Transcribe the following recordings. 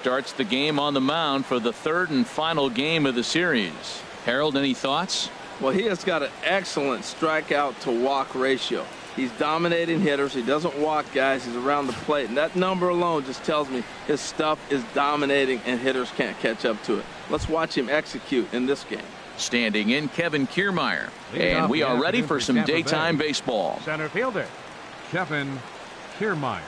Starts the game on the mound for the third and final game of the series. Harold, any thoughts? Well, he has got an excellent strikeout to walk ratio. He's dominating hitters. He doesn't walk guys. He's around the plate. And that number alone just tells me his stuff is dominating and hitters can't catch up to it. Let's watch him execute in this game. Standing in, Kevin Kiermaier. And we are ready for some daytime baseball. Center fielder, Kevin Kiermaier.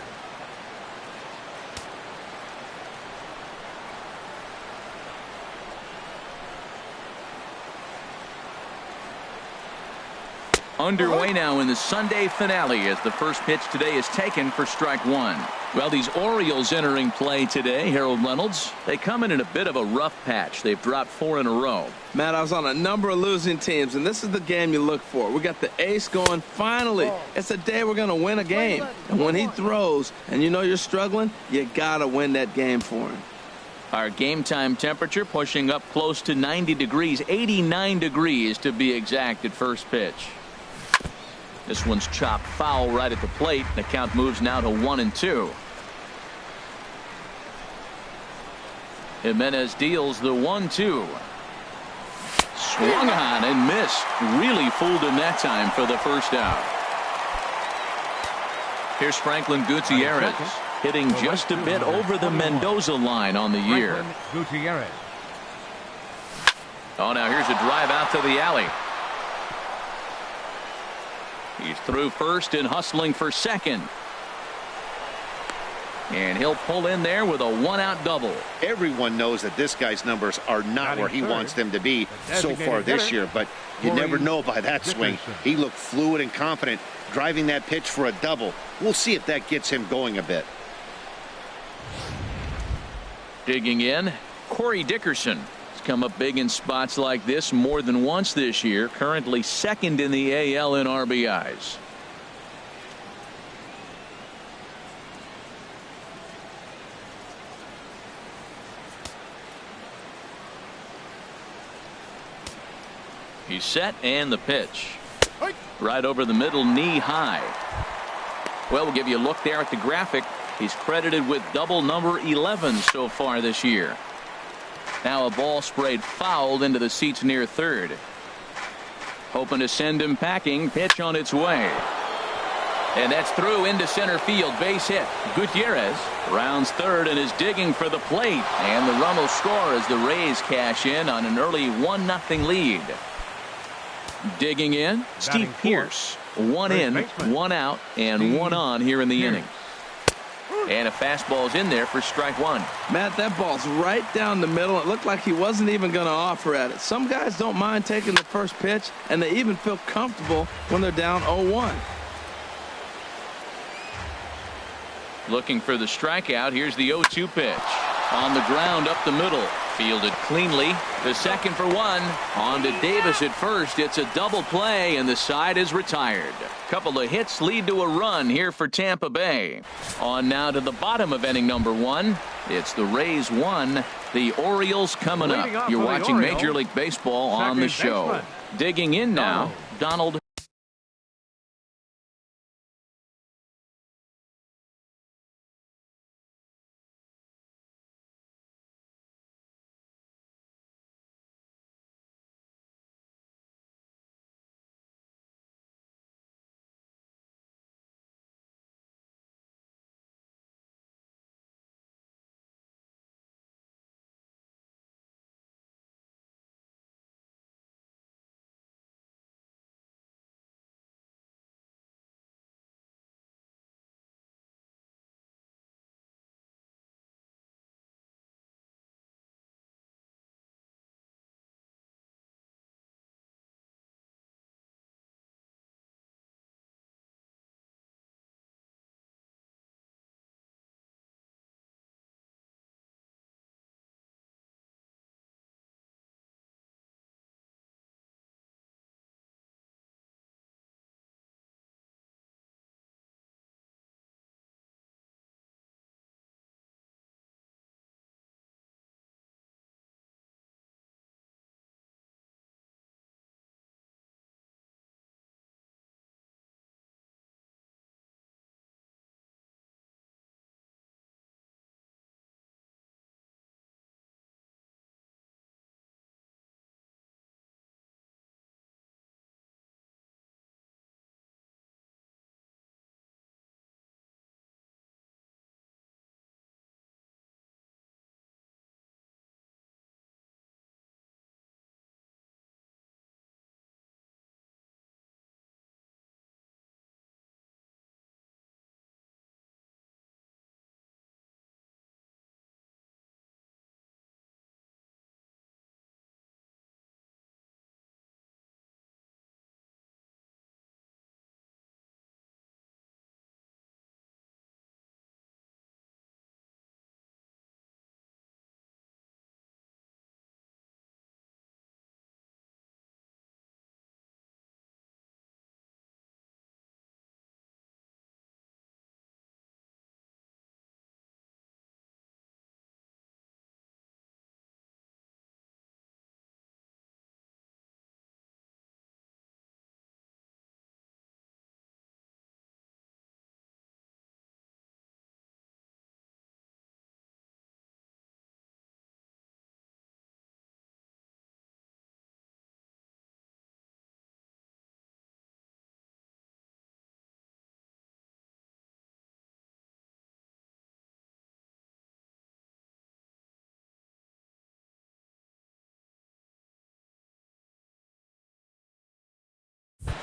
Underway now in the Sunday finale as the first pitch today is taken for strike one. Well, these Orioles entering play today, Harold Reynolds, they come in a bit of a rough patch. They've dropped 4 in a row. Matt, I was on a number of losing teams, and this is the game you look for. We got the ace going. Finally, it's a day we're going to win a game. And when he throws and you know you're struggling, you got to win that game for him. Our game time temperature pushing up close to 90 degrees, 89 degrees to be exact at first pitch. This one's chopped foul right at the plate. The count moves now to 1-2. Jimenez deals the 1-2. Swung on and missed. Really fooled him that time for the first out. Here's Franklin Gutierrez hitting just a bit over the Mendoza line on the year. Gutierrez. Oh, now here's a drive out to the alley. He's through first and hustling for second. And he'll pull in there with a one-out double. Everyone knows that this guy's numbers are not where he wants them to be so far this year, but you never know by that swing. He looked fluid and confident, driving that pitch for a double. We'll see if that gets him going a bit. Digging in, Corey Dickerson. Come up big in spots like this more than once this year. Currently second in the AL in RBIs. He's set and the pitch. Right over the middle, knee high. Well, we'll give you a look there at the graphic. He's credited with double number 11 so far this year. Now a ball sprayed fouled into the seats near third. Hoping to send him packing. Pitch on its way. And that's through into center field. Base hit. Gutierrez rounds third and is digging for the plate. And the run will score as the Rays cash in on an early 1-0 lead. Digging in, Steve Pearce. 1 in, 1 out, and 1 on here in the inning. And a fastball's in there for strike one. Matt, that ball's right down the middle. It looked like he wasn't even going to offer at it. Some guys don't mind taking the first pitch, and they even feel comfortable when they're down 0-1. Looking for the strikeout. Here's the 0-2 pitch. On the ground up the middle. Fielded cleanly. The second for one. On to Davis at first. It's a double play, and the side is retired. Couple of hits lead to a run here for Tampa Bay. On now to the bottom of inning number 1. It's the Rays 1. The Orioles coming up. You're watching Major League Baseball on the show. Digging in now, Donald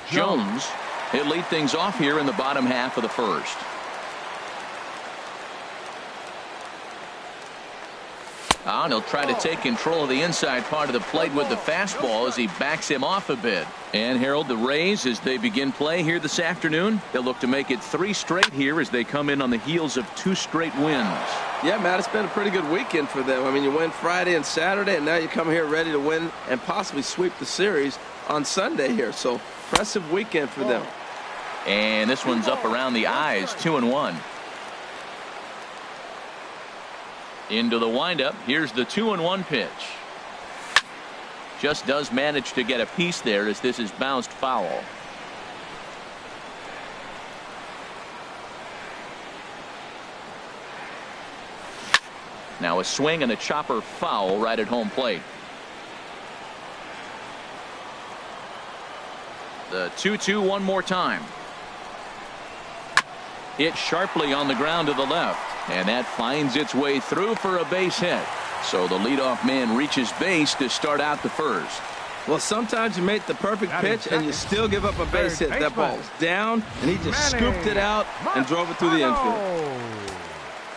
Jones. He'll lead things off here in the bottom half of the first. And he'll try to take control of the inside part of the plate with the fastball as he backs him off a bit. And Harold, the Rays, as they begin play here this afternoon, they'll look to make it 3 straight here as they come in on the heels of 2 straight wins. Yeah, Matt, it's been a pretty good weekend for them. I mean, you win Friday and Saturday, and now you come here ready to win and possibly sweep the series on Sunday here. So, impressive weekend for them. And this one's up around the eyes, 2-1. Into the windup. Here's the 2-1 pitch. Just does manage to get a piece there as this is bounced foul. Now a swing and a chopper foul right at home plate. The 2-2 one more time. Hit sharply on the ground to the left. And that finds its way through for a base hit. So the leadoff man reaches base to start out the first. Well, sometimes you make the perfect pitch and you still give up a base hit. That ball's down, and he just scooped it out and drove it through the infield.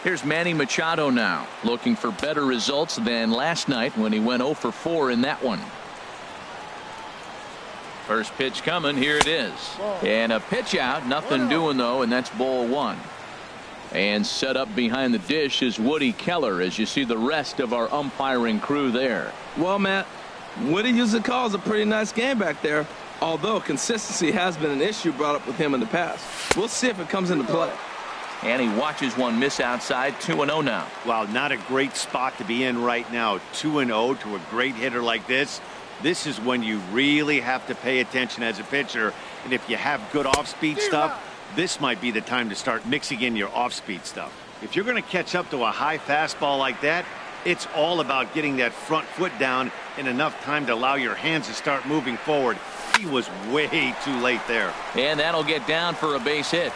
Here's Manny Machado now, looking for better results than last night when he went 0 for 4 in that one. First pitch coming. Here it is. And a pitch out. Nothing doing, though, and that's ball 1. And set up behind the dish is Woody Keller as you see the rest of our umpiring crew there. Well, Matt, Woody usually calls a pretty nice game back there, although consistency has been an issue brought up with him in the past. We'll see if it comes into play. And he watches one miss outside. 2-0 now. Wow, not a great spot to be in right now. 2-0 to a great hitter like this. This is when you really have to pay attention as a pitcher. And if you have good off-speed stuff, this might be the time to start mixing in your off-speed stuff. If you're going to catch up to a high fastball like that, it's all about getting that front foot down in enough time to allow your hands to start moving forward. He was way too late there. And that'll get down for a base hit.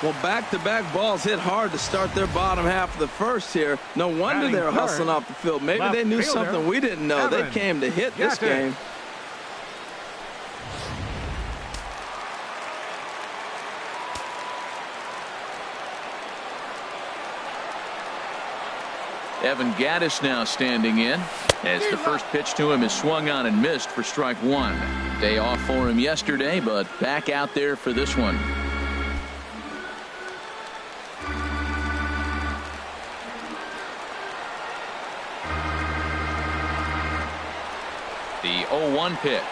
Well, back-to-back balls hit hard to start their bottom half of the first here. No wonder they're hustling off the field. Maybe they knew something we didn't know. They came to hit this game. Evan Gattis now standing in as the first pitch to him is swung on and missed for strike 1. Day off for him yesterday, but back out there for this one. The 0-1 pitch.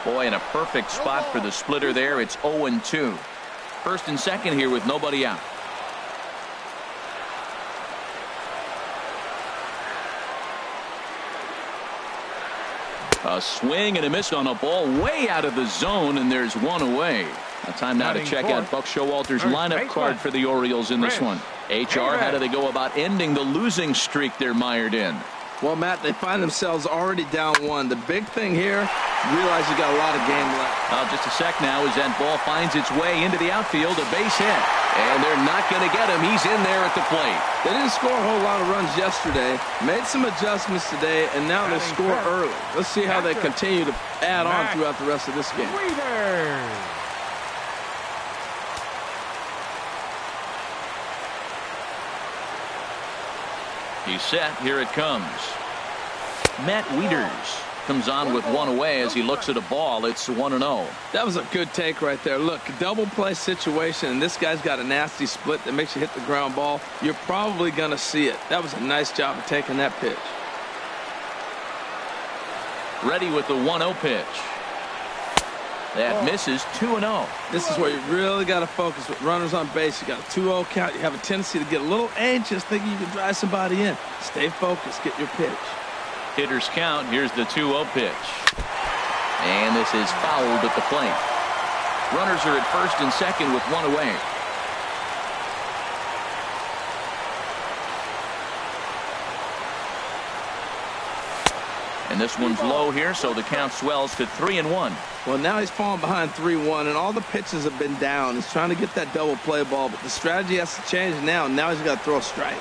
Boy, in a perfect spot for the splitter there. It's 0-2. First and second here with nobody out. A swing and a miss on a ball way out of the zone, and there's one away. Time now to check out Buck Showalter's lineup card for the Orioles in this one. HR, how do they go about ending the losing streak they're mired in? Well, Matt, they find themselves already down 1. The big thing here, realize you got a lot of game left. Just a sec now as that ball finds its way into the outfield, a base hit. And they're not going to get him. He's in there at the plate. They didn't score a whole lot of runs yesterday. Made some adjustments today, and now they score early. Let's see how they continue to add on throughout the rest of this game. He's set. Here it comes. Matt Wieters comes on with one away as he looks at a ball. It's 1-0. That was a good take right there. Look, double play situation, and this guy's got a nasty split that makes you hit the ground ball. You're probably going to see it. That was a nice job of taking that pitch. Ready with the 1-0 pitch. That misses. 2-0. This is where you really got to focus with runners on base. You got a 2-0 count. You have a tendency to get a little anxious thinking you can drive somebody in. Stay focused. Get your pitch. Hitters count. Here's the 2-0 pitch. And this is fouled at the plate. Runners are at first and second with one away. And this one's low here, so the count swells to 3-1. Well, now he's falling behind 3-1, and all the pitches have been down. He's trying to get that double play ball, but the strategy has to change now. Now he's got to throw a strike.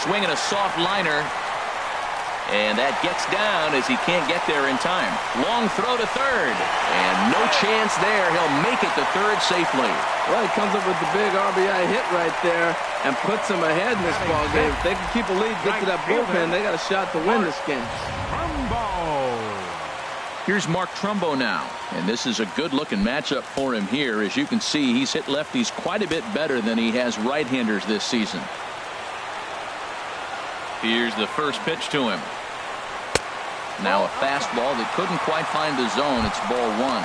swinging a soft liner. And that gets down as he can't get there in time. Long throw to third. And no chance there. He'll make it to third safely. Well, he comes up with the big RBI hit right there and puts them ahead in this ball game. If they can keep a lead, get to that bullpen, they got a shot to win this game. Here's Mark Trumbo now. And this is a good-looking matchup for him here. As you can see, he's hit lefties quite a bit better than he has right-handers this season. Here's the first pitch to him. Now a fastball that couldn't quite find the zone. It's ball one.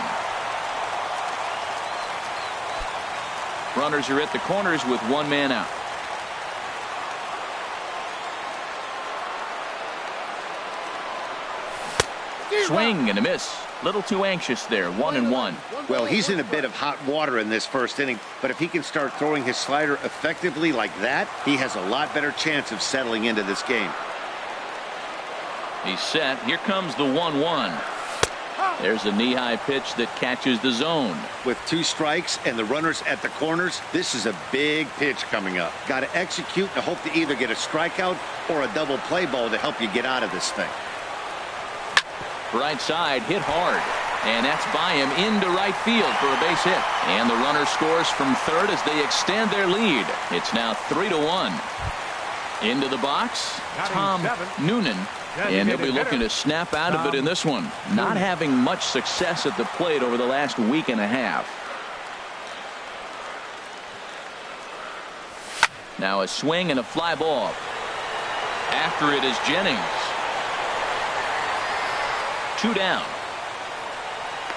Runners are at the corners with one man out. Swing and a miss. Little too anxious there. 1-1. Well, he's in a bit of hot water in this first inning, but if he can start throwing his slider effectively like that, he has a lot better chance of settling into this game. He's set. Here comes the 1-1. There's a knee-high pitch that catches the zone. With 2 strikes and the runners at the corners, this is a big pitch coming up. Got to execute and hope to either get a strikeout or a double play ball to help you get out of this thing. Right side, hit hard. And that's by him into right field for a base hit. And the runner scores from third as they extend their lead. It's now 3-1. Into the box, Tom Noonan. And he'll be looking to snap out of it in this one. Not having much success at the plate over the last week and a half. Now a swing and a fly ball. After it is Jennings. 2 down.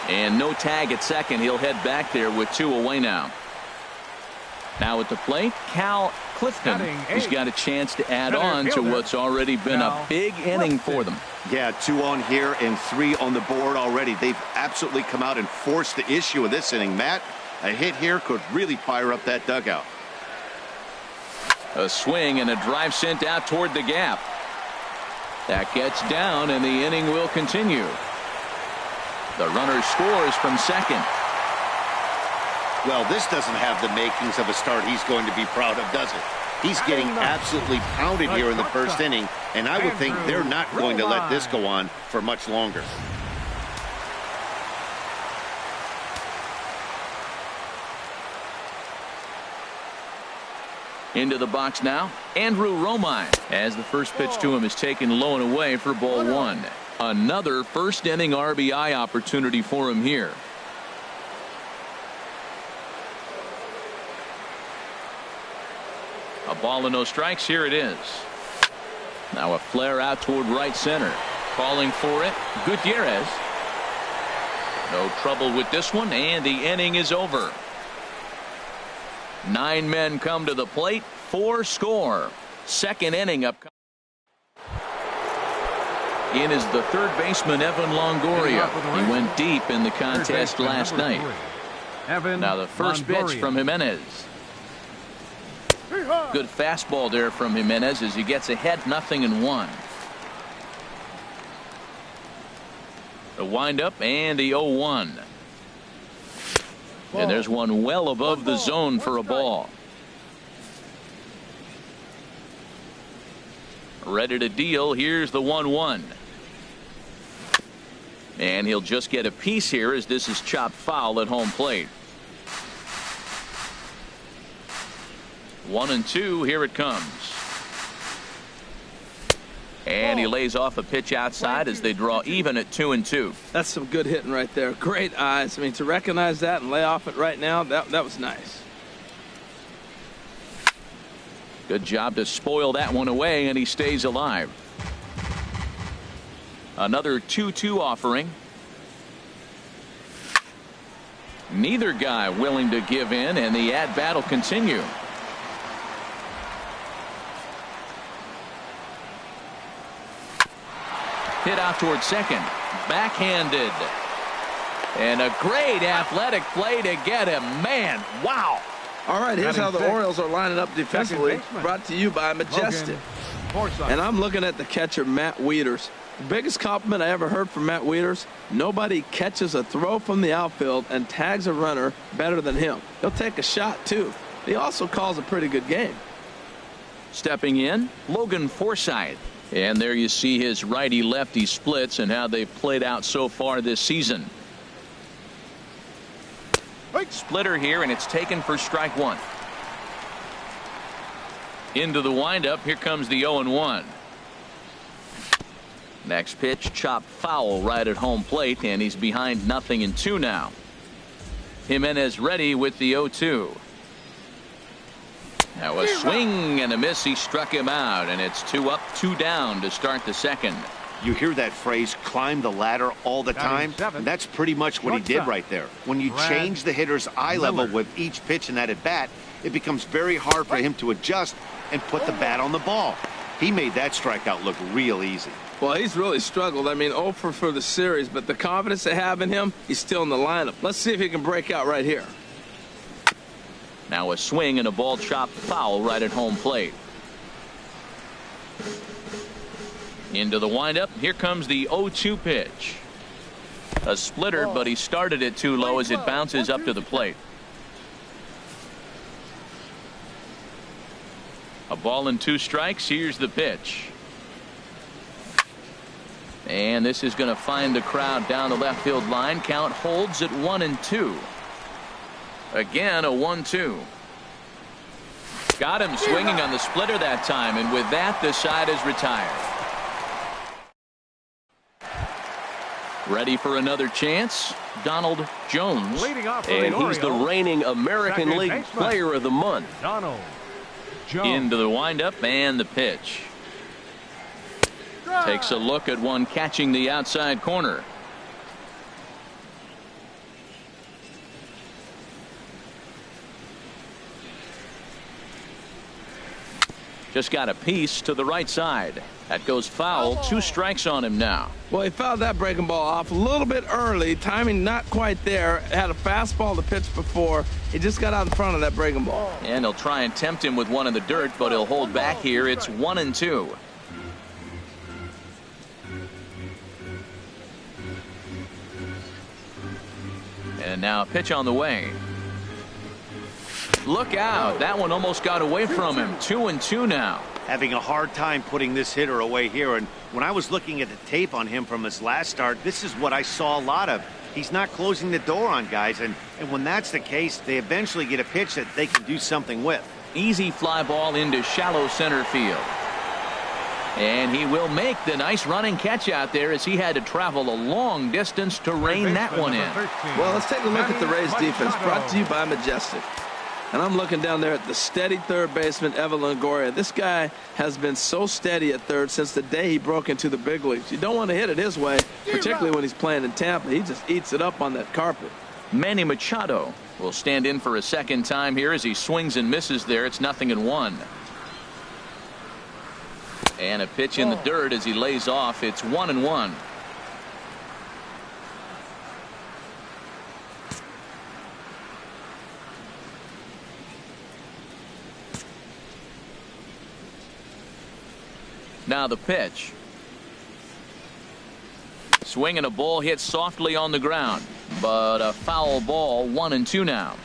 And no tag at second. He'll head back there with 2 away now. Now at the plate, Cal Clifton. He's got a chance to add on to what's already been a big inning for them. Yeah, 2 on here and 3 on the board already. They've absolutely come out and forced the issue of this inning. Matt, a hit here could really fire up that dugout. A swing and a drive sent out toward the gap. That gets down and the inning will continue. The runner scores from second. Well, this doesn't have the makings of a start he's going to be proud of, does it? He's getting absolutely pounded here in the first inning, and I would think they're not going to let this go on for much longer. Into the box now, Andrew Romine, as the first pitch to him is taken low and away for ball 1. Another first inning RBI opportunity for him here. A ball and no strikes. Here it is. Now a flare out toward right center. Calling for it, Gutierrez. No trouble with this one, and the inning is over. 9 men come to the plate, 4 score. Second inning up. In is the third baseman, Evan Longoria. He went deep in the contest last night. Now the first pitch from Jimenez. Good fastball there from Jimenez as he gets ahead 0-1. The windup and the 0-1. And there's one well above the zone for a ball. Ready to deal. Here's the 1-1. And he'll just get a piece here as this is chopped foul at home plate. 1-2. Here it comes. And he lays off a pitch outside as they draw even at 2-2. That's some good hitting right there. Great eyes. I mean, to recognize that and lay off it right now, that was nice. Good job to spoil that one away, and he stays alive. Another 2-2 offering. Neither guy willing to give in, and the at-bat will continue. Hit out toward second. Backhanded. And a great athletic play to get him. Man, wow. All right, here's how the Orioles are lining up defensively. Brought to you by Majestic. And I'm looking at the catcher, Matt Wieters. The biggest compliment I ever heard from Matt Wieters: nobody catches a throw from the outfield and tags a runner better than him. He'll take a shot, too. He also calls a pretty good game. Stepping in, Logan Forsythe. And there you see his righty-lefty splits and how they've played out so far this season. Splitter here, and it's taken for strike one. Into the windup. Here comes the 0-1. Next pitch, chop foul right at home plate, and he's behind 0-2 now. Jimenez ready with the 0-2. Now a swing and a miss. He struck him out, and it's 2 up, 2 down to start the second. You hear that phrase, climb the ladder all the time? That's pretty much what he did right there. When you change the hitter's eye level with each pitch in that at bat, it becomes very hard for him to adjust and put the bat on the ball. He made that strikeout look real easy. Well, he's really struggled. I mean, 0 for the series, but the confidence they have in him, he's still in the lineup. Let's see if he can break out right here. Now a swing and a ball chopped foul right at home plate. Into the windup. Here comes the 0-2 pitch. A splitter, but he started it too low as it bounces up to the plate. A ball and 2 strikes. Here's the pitch. And this is going to find the crowd down the left field line. Count holds at 1-2. Again, a 1-2. Got him swinging on the splitter that time, and with that, the side is retired. Ready for another chance, Donald Jones. And he's the reigning American League Player of the Month. Donald Jones. Into the windup and the pitch. Takes a look at one catching the outside corner. Just got a piece to the right side. That goes foul. 2 strikes on him now. Well, he fouled that breaking ball off a little bit early. Timing not quite there. Had a fastball to pitch before. He just got out in front of that breaking ball. And he'll try and tempt him with one in the dirt, but he'll hold back here. It's 1-2. And now a pitch on the way. Look out. That one almost got away from him. 2-2 now. Having a hard time putting this hitter away here. And when I was looking at the tape on him from his last start, this is what I saw a lot of. He's not closing the door on guys. And when that's the case, they eventually get a pitch that they can do something with. Easy fly ball into shallow center field. And he will make the nice running catch out there as he had to travel a long distance to rein that one in. Well, let's take a look at the Rays defense, brought to you by Majestic. And I'm looking down there at the steady third baseman, Evan Longoria. This guy has been so steady at third since the day he broke into the big leagues. You don't want to hit it his way, particularly when he's playing in Tampa. He just eats it up on that carpet. Manny Machado will stand in for a second time here as he swings and misses there. It's 0-1. And a pitch in the dirt as he lays off. It's 1-1. Now the pitch. Swing and a ball hit softly on the ground, but a foul ball. 1-2 now.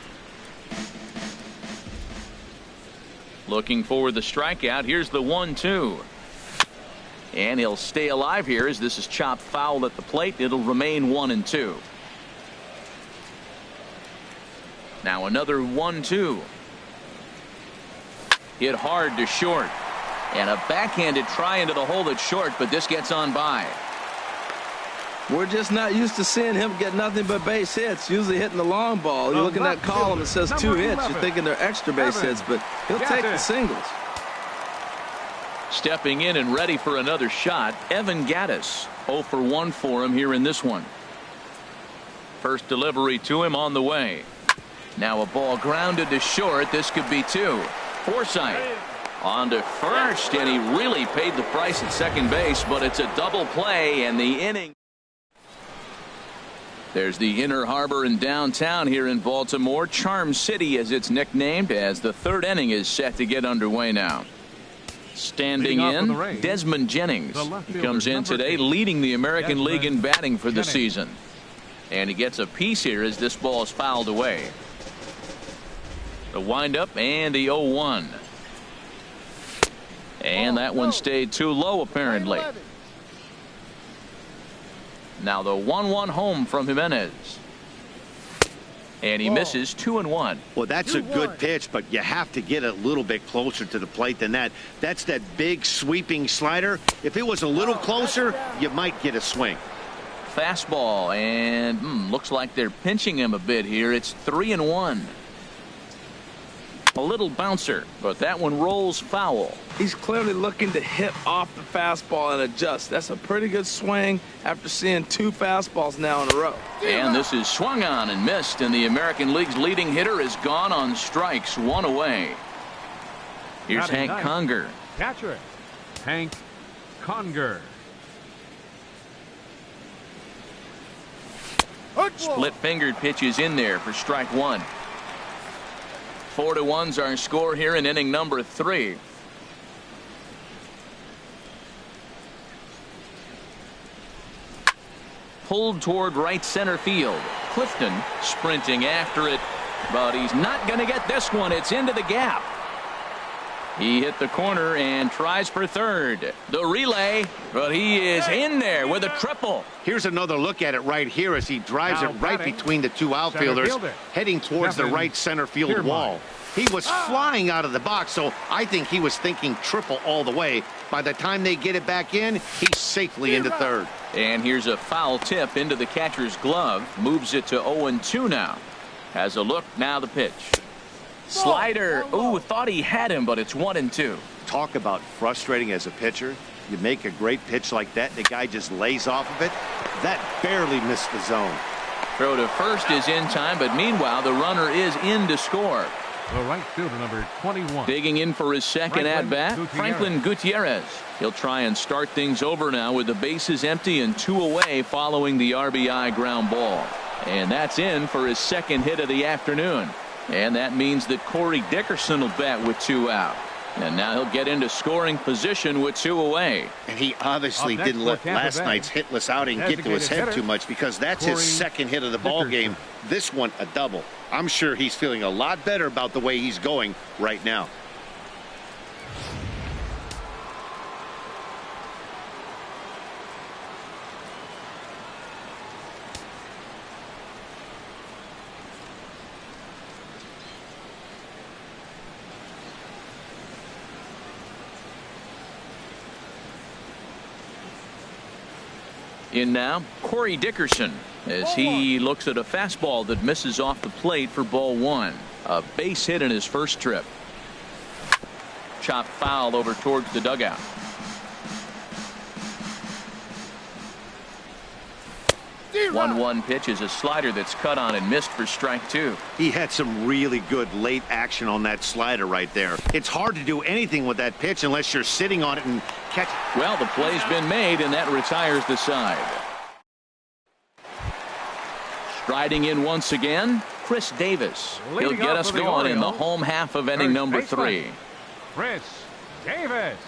Looking for the strikeout. Here's the 1-2. And he'll stay alive here as this is chopped foul at the plate. It'll remain 1-2. Now another 1-2. Hit hard to short. And a backhanded try into the hole that's short, but this gets on by. We're just not used to seeing him get nothing but base hits, usually hitting the long ball. You look at that column, it says 2 hits. You're thinking they're extra base hits, but he'll take the singles. Stepping in and ready for another shot, Evan Gattis. 0 for 1 for him here in this one. First delivery to him on the way. Now a ball grounded to short. This could be 2. Forsythe on to first, and he really paid the price at second base, but it's a double play, and the inning. There's the Inner Harbor in downtown here in Baltimore. Charm City, as it's nicknamed, as the 3rd inning is set to get underway now. Standing in, Desmond Jennings. He comes in today leading the American League in batting for the season. And he gets a piece here as this ball is fouled away. The windup and the 0-1. And that one stayed too low, apparently. Now the 1-1 home from Jimenez. And he misses 2-1. Well, that's a good pitch, but you have to get a little bit closer to the plate than that. That's that big sweeping slider. If it was a little closer, you might get a swing. Fastball, and looks like they're pinching him a bit here. It's 3-1. A little bouncer, but that one rolls foul. He's clearly looking to hit off the fastball and adjust. That's a pretty good swing after seeing 2 fastballs now in a row. And this is swung on and missed, and the American League's leading hitter is gone on strikes, 1 away. Here's Hank Conger. Catcher, Hank Conger. Split-fingered pitches in there for strike 1. 4-1's our score here in inning number 3. Pulled toward right center field. Clifton sprinting after it, but he's not going to get this one. It's into the gap. He hit the corner and tries for third. The relay, but he is in there with a triple. Here's another look at it right here as he drives it right between the 2 outfielders, heading towards the right center field wall. He was flying out of the box, so I think he was thinking triple all the way. By the time they get it back in, he's safely into third. And here's a foul tip into the catcher's glove. Moves it to 0-2 now. Has a look, now the pitch. Slider. Ooh, thought he had him, but it's 1-2. Talk about frustrating as a pitcher. You make a great pitch like that, the guy just lays off of it. That barely missed the zone. Throw to first is in time, but meanwhile, the runner is in to score. The right fielder, number 21. Digging in for his second at-bat, Franklin Gutierrez. He'll try and start things over now with the bases empty and 2 away following the RBI ground ball. And that's in for his second hit of the afternoon. And that means that Corey Dickerson will bat with 2 out. And now he'll get into scoring position with 2 away. And he obviously didn't let last night's hitless outing get to his head too much, because that's his second hit of the ball game. This one a double. I'm sure he's feeling a lot better about the way he's going right now. In now, Corey Dickerson, as he looks at a fastball that misses off the plate for ball 1. A base hit in his first trip. Chopped foul over towards the dugout. The 1-1 pitch is a slider that's cut on and missed for strike 2. He had some really good late action on that slider right there. It's hard to do anything with that pitch unless you're sitting on it and catch. Well, the play's been made, and that retires the side. Striding in once again, Chris Davis. He'll get us going in the home half of inning number 3. Chris Davis.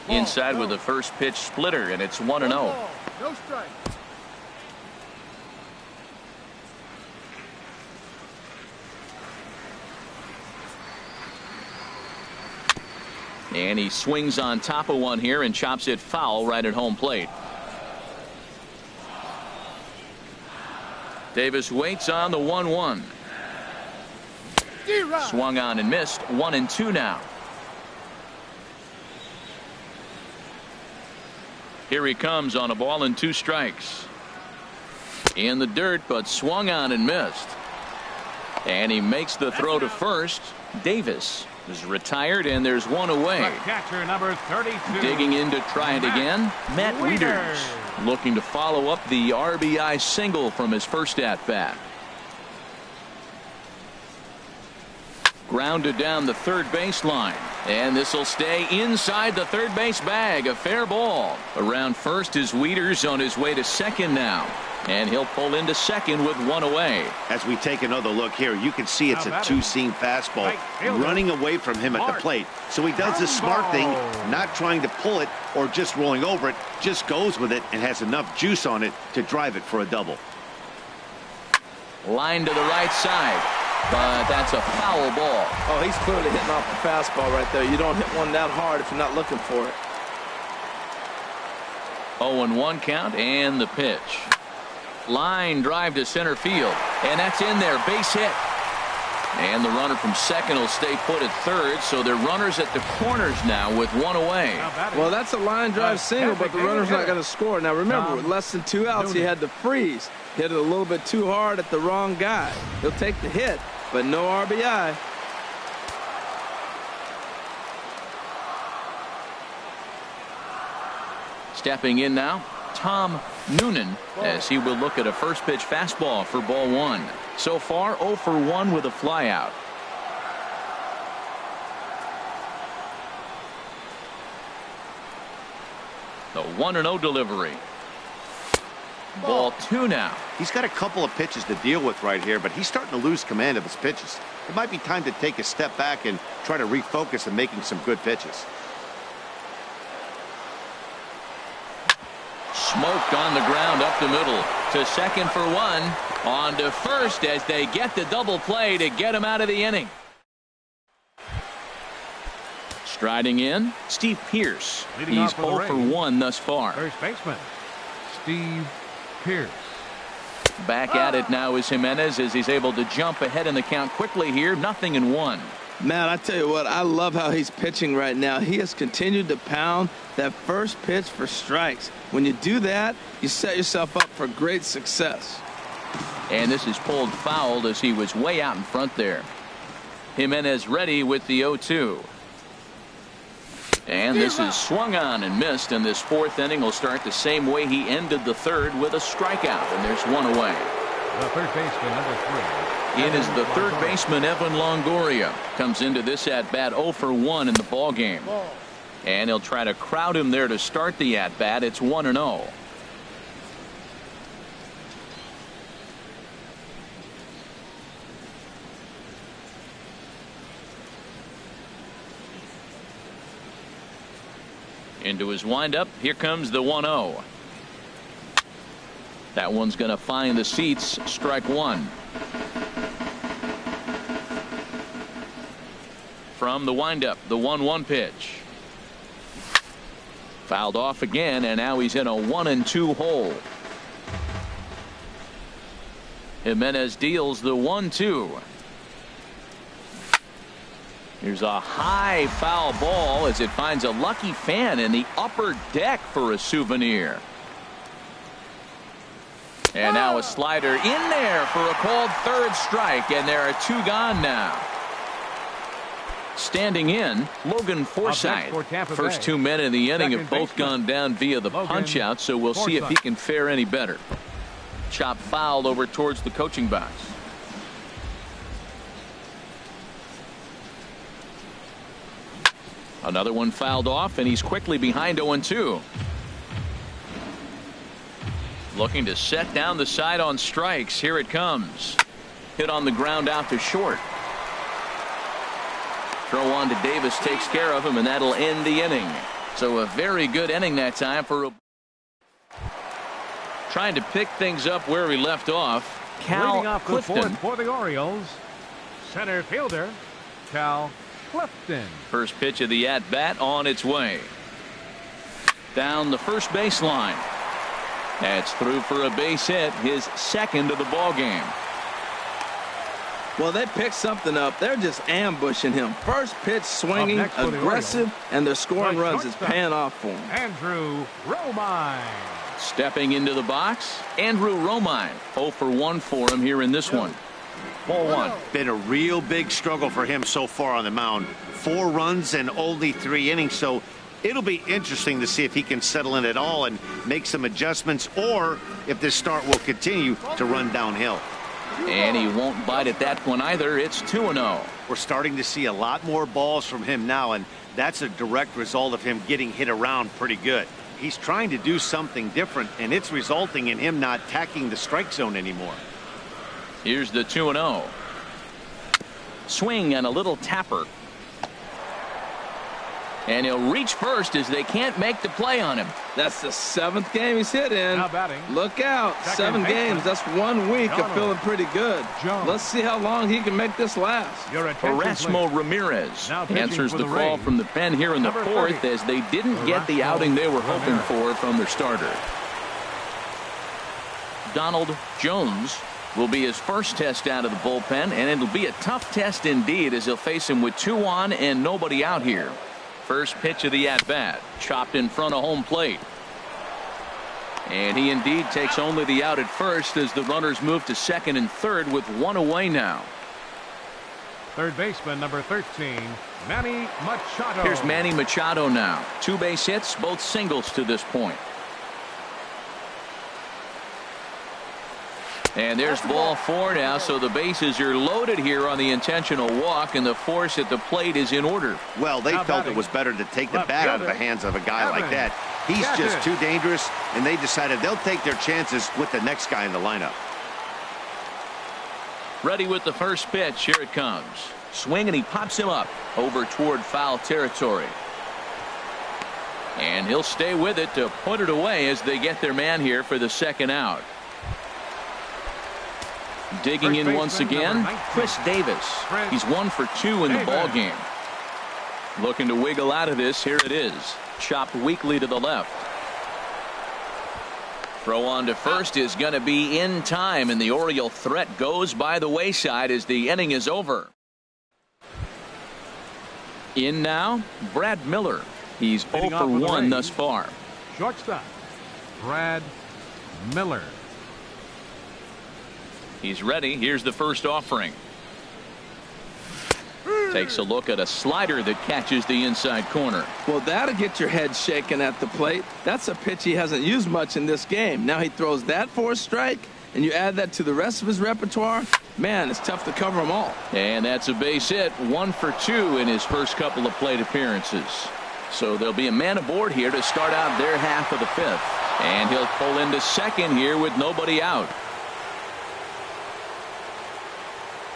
Inside with the first pitch splitter, and it's 1-0. No strike. And he swings on top of one here and chops it foul right at home plate. Davis waits on the 1-1. Swung on and missed. 1-2 now. Here he comes on a ball and 2 strikes. In the dirt, but swung on and missed. And he makes the throw to first. Davis is retired, and there's 1 away. Catcher number 32. Digging in to try it again, Matt Wieters, looking to follow up the RBI single from his first at-bat. Grounded down the third baseline, and this will stay inside the third base bag. A fair ball. Around first is Wieters on his way to second now, and he'll pull into second with 1 away. As we take another look here, you can see it's a 2-seam fastball running away from him at the plate. So he does the smart thing, not trying to pull it or just rolling over it, just goes with it and has enough juice on it to drive it for a double. Line to the right side. but that's a foul ball. Oh, he's clearly hitting off a fastball right there. You don't hit one that hard if you're not looking for it. 0-1 count and the pitch. Line drive to center field, and that's in there. Base hit. And the runner from second will stay put at third, so they're runners at the corners now with one away. Well, that's a line drive single, but the runner's not going to score. Now, remember, with less than 2 outs, he had to freeze. Hit it a little bit too hard at the wrong guy. He'll take the hit, but no RBI. Stepping in now, Tom Noonan, as he will look at a first pitch fastball for ball one. So far, 0 for 1 with a flyout. The 1-0 delivery. Ball 2 now. He's got a couple of pitches to deal with right here, but he's starting to lose command of his pitches. It might be time to take a step back and try to refocus on making some good pitches. Smoked on the ground up the middle. To second for 1. On to first as they get the double play to get him out of the inning. Striding in, Steve Pearce. Leading He's off for the 0 for Rays. 1 thus far. First baseman, Steve Pearce. Back at it now is Jimenez as he's able to jump ahead in the count quickly here. 0-1. Man, I tell you what, I love how he's pitching right now. He has continued to pound that first pitch for strikes. When you do that, you set yourself up for great success. And this is pulled foul as he was way out in front there. Jimenez ready with the 0-2. And this is swung on and missed, and this fourth inning will start the same way he ended the third with a strikeout, and there's one away. The third baseman, number 3. It is the third baseman, Evan Longoria, comes into this at-bat 0 for 1 in the ballgame. And he'll try to crowd him there to start the at-bat. It's 1-0. Into his windup. Here comes the 1-0. That one's going to find the seats. Strike 1. From the windup, the 1-1 pitch. Fouled off again, and now he's in a 1-2 hole. Jimenez deals the 1-2. Here's a high foul ball as it finds a lucky fan in the upper deck for a souvenir. And now a slider in there for a called third strike, and there are 2 gone now. Standing in, Logan Forsythe. First 2 men in the inning have both gone down via the punch out, so we'll see if he can fare any better. Chop fouled over towards the coaching box. Another one fouled off, and he's quickly behind 0-2. Looking to set down the side on strikes. Here it comes. Hit on the ground out to short. Throw on to Davis takes care of him, and that'll end the inning. So a very good inning that time for a... Trying to pick things up where we left off. Cal Leading off the Clifton. fourth for the Orioles, center fielder Cal Clifton. First pitch of the at-bat on its way. Down the first baseline. That's through for a base hit, his second of the ball game. Well, they picked something up. They're just ambushing him. First pitch swinging, Up next for the aggressive, and they're scoring the runs. It's shortstop, paying off for him. Andrew Romine. Stepping into the box, Andrew Romine. 0 for 1 for him here in this one. Ball 1. Been a real big struggle for him so far on the mound. 4 runs and only 3 innings, so it'll be interesting to see if he can settle in at all and make some adjustments, or if this start will continue to run downhill. And he won't bite at that one either. It's 2-0. We're starting to see a lot more balls from him now, and that's a direct result of him getting hit around pretty good. He's trying to do something different, and it's resulting in him not attacking the strike zone anymore. Here's the 2-0. Swing and a little tapper. And he'll reach first as they can't make the play on him. That's the 7th game he's hit in. Now batting. Look out. 7 games. That's 1 week of feeling pretty good. Let's see how long he can make this last. Erasmo Ramirez answers the call from the pen here in the 4th as they didn't get the outing they were hoping for from their starter. Donald Jones will be his first test out of the bullpen, and it'll be a tough test indeed as he'll face him with 2 on and nobody out here. First pitch of the at-bat, chopped in front of home plate. And he indeed takes only the out at first as the runners move to 2nd and 3rd with 1 away now. Third baseman, number 13, Manny Machado. Here's Manny Machado now. 2 base hits, both singles to this point. And there's ball 4 now, so the bases are loaded here on the intentional walk, and the force at the plate is in order. Well, they felt it was better to take the bat out of the hands of a guy like that. He's just too dangerous, and they decided they'll take their chances with the next guy in the lineup. Ready with the first pitch. Here it comes. Swing, and he pops him up over toward foul territory. And he'll stay with it to put it away as they get their man here for the 2nd out. Digging in once again, Chris Davis. He's 1 for 2 in the ball game. Looking to wiggle out of this. Here it is. Chopped weakly to the left. Throw on to first is going to be in time, and the Oriole threat goes by the wayside as the inning is over. In now, Brad Miller. He's 0 for 1 thus far. Shortstop, Brad Miller. He's ready. Here's the first offering. Takes a look at a slider that catches the inside corner. Well, that'll get your head shaking at the plate. That's a pitch he hasn't used much in this game. Now he throws that for a strike, and you add that to the rest of his repertoire. Man, it's tough to cover them all. And that's a base hit. 1 for 2 in his first couple of plate appearances. So there'll be a man aboard here to start out their half of the 5th. And he'll pull into 2nd here with nobody out.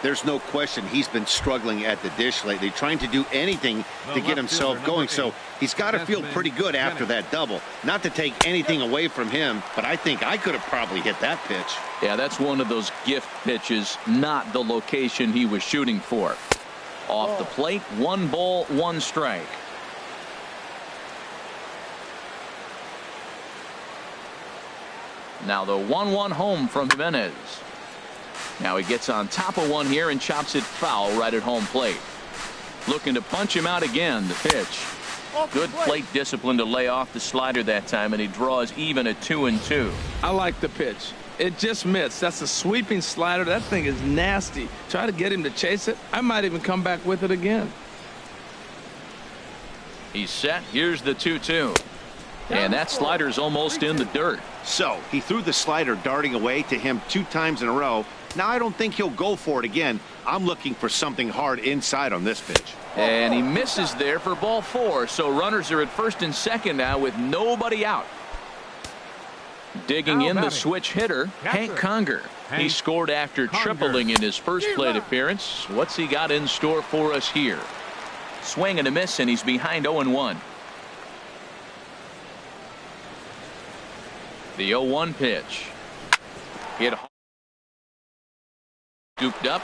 There's no question he's been struggling at the dish lately, trying to do anything to get himself going. So he's got to feel pretty good after that double. Not to take anything away from him, but I think I could have probably hit that pitch. Yeah, that's one of those gift pitches, not the location he was shooting for. Off the plate, 1 ball, 1 strike. Now the 1-1 home from Jimenez. Now he gets on top of one here and chops it foul right at home plate. Looking to punch him out again. The pitch. Good plate discipline to lay off the slider that time, and he draws even at 2-2. I like the pitch. It just missed. That's a sweeping slider. That thing is nasty. Try to get him to chase it. I might even come back with it again. He's set. Here's the 2-2. And that slider's almost in the dirt. So he threw the slider darting away to him 2 times in a row. Now I don't think he'll go for it again. I'm looking for something hard inside on this pitch. And he misses there for ball 4. So runners are at 1st and 2nd now with nobody out. Digging in the switch hitter, Hank Conger. He scored after tripling in his first plate appearance. What's he got in store for us here? Swing and a miss, and he's behind 0-1. The 0-1 pitch. Hit hard. Scooped up.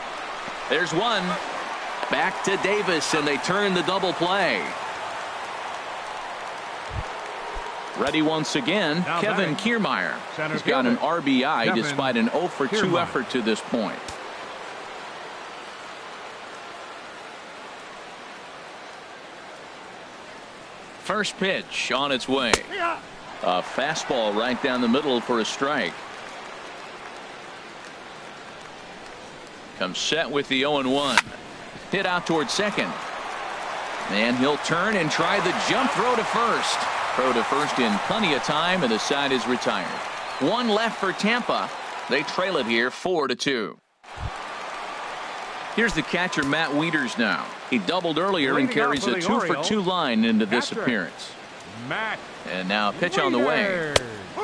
There's one. Back to Davis, and they turn the double play. Ready once again, now Kevin Kiermaier. He's got an RBI Kevin despite an 0 for 2 Kiermaier. effort to this point. First pitch on its way. A fastball right down the middle for a strike. Comes set with the 0-1. Hit out toward 2nd. And he'll turn and try the jump throw to first. Throw to first in plenty of time, and the side is retired. 1 left for Tampa. They trail it here 4-2. Here's the catcher, Matt Wieters now. He doubled earlier and carries a 2 for 2 line into this appearance. Matt. And now a pitch on the way.